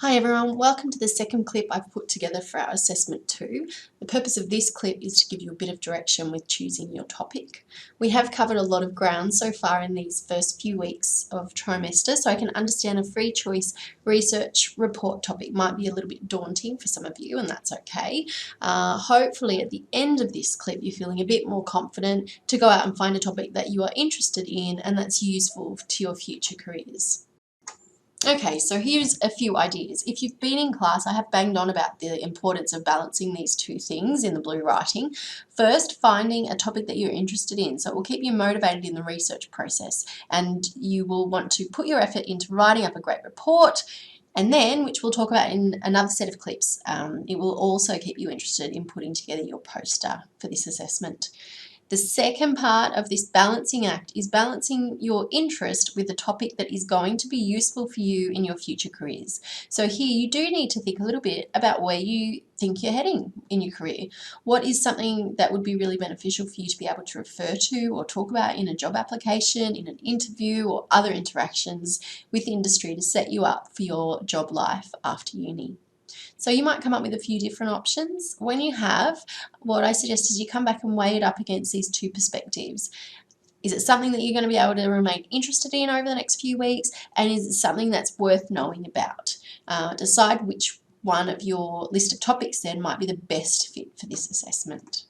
Hi everyone, welcome to the second clip I've put together for our assessment 2. The purpose of this clip is to give you a bit of direction with choosing your topic. We have covered a lot of ground so far in these first few weeks of trimester, so I can understand a free choice research report topic might be a little bit daunting for some of you, and that's okay. Hopefully at the end of this clip you're feeling a bit more confident to go out and find a topic that you are interested in and that's useful to your future careers. Okay, so here's a few ideas. If you've been in class, I have banged on about the importance of balancing these two things in the blue writing. First, finding a topic that you're interested in. So it will keep you motivated in the research process, and you will want to put your effort into writing up a great report. And then, which we'll talk about in another set of clips, it will also keep you interested in putting together your poster for this assessment. The second part of this balancing act is balancing your interest with the topic that is going to be useful for you in your future careers. So here you do need to think a little bit about where you think you're heading in your career. What is something that would be really beneficial for you to be able to refer to or talk about in a job application, in an interview, or other interactions with industry to set you up for your job life after uni. So you might come up with a few different options. When you have, what I suggest is you come back and weigh it up against these two perspectives. Is it something that you're going to be able to remain interested in over the next few weeks? And is it something that's worth knowing about? Decide which one of your list of topics then might be the best fit for this assessment.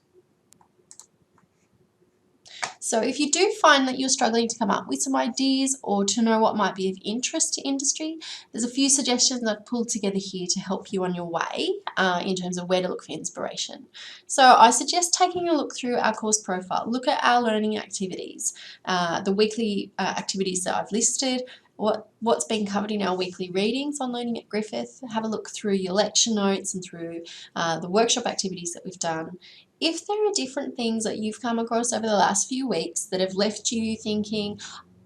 So if you do find that you're struggling to come up with some ideas or to know what might be of interest to industry, there's a few suggestions I've pulled together here to help you on your way in terms of where to look for inspiration. So I suggest taking a look through our course profile. Look at our learning activities, the weekly activities that I've listed, what's been covered in our weekly readings on Learning at Griffith. Have a look through your lecture notes and through the workshop activities that we've done. If there are different things that you've come across over the last few weeks that have left you thinking,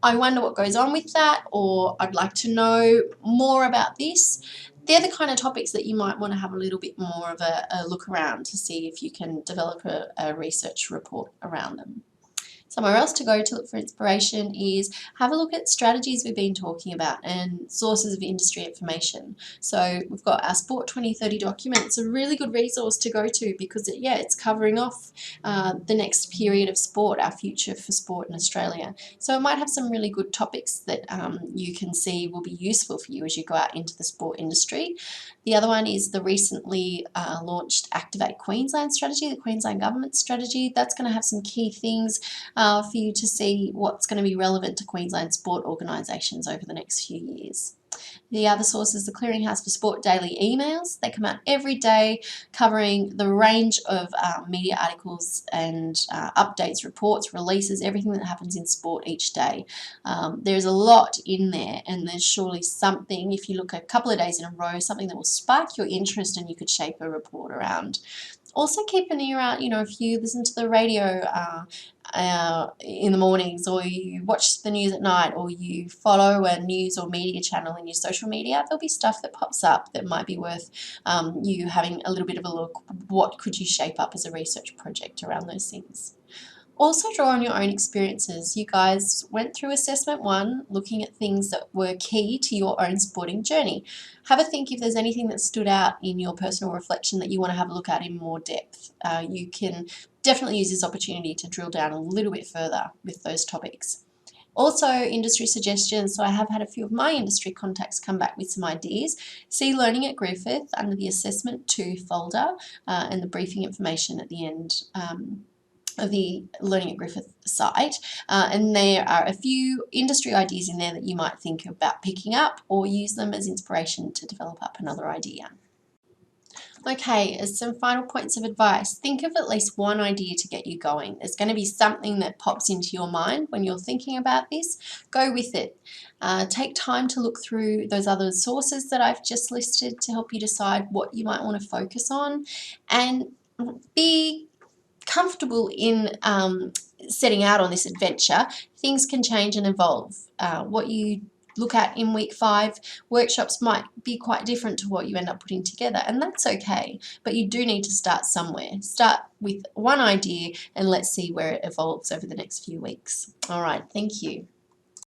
I wonder what goes on with that, or I'd like to know more about this, they're the kind of topics that you might want to have a little bit more of a look around to see if you can develop a research report around them. Somewhere else to go to look for inspiration is have a look at strategies we've been talking about and sources of industry information. So we've got our Sport 2030 document. It's a really good resource to go to because it's covering off the next period of sport, our future for sport in Australia. So it might have some really good topics that you can see will be useful for you as you go out into the sport industry. The other one is the recently launched Activate Queensland strategy, the Queensland Government strategy. That's going to have some key things for you to see what's going to be relevant to Queensland sport organisations over the next few years. The other source is the Clearinghouse for Sport daily emails. They come out every day covering the range of media articles and updates, reports, releases, everything that happens in sport each day. There's a lot in there, and there's surely something, if you look a couple of days in a row, something that will spark your interest and you could shape a report around. Also keep an ear out, if you listen to the radio in the mornings, or you watch the news at night, or you follow a news or media channel in your social media, there'll be stuff that pops up that might be worth you having a little bit of a look. What could you shape up as a research project around those things? Also draw on your own experiences. You guys went through assessment 1 looking at things that were key to your own sporting journey. Have a think if there's anything that stood out in your personal reflection that you want to have a look at in more depth. You can definitely use this opportunity to drill down a little bit further with those topics. Also, industry suggestions. So I have had a few of my industry contacts come back with some ideas. See Learning at Griffith under the Assessment 2 folder and the briefing information at the end of the Learning at Griffith site, and there are a few industry ideas in there that you might think about picking up or use them as inspiration to develop up another idea. Okay, as some final points of advice, think of at least one idea to get you going. There's going to be something that pops into your mind when you're thinking about this. Go with it. Take time to look through those other sources that I've just listed to help you decide what you might want to focus on, and be comfortable in setting out on this adventure. Things can change and evolve. What you look at in week 5, workshops might be quite different to what you end up putting together, and that's okay, but you do need to start somewhere. Start with one idea and let's see where it evolves over the next few weeks. All right, thank you.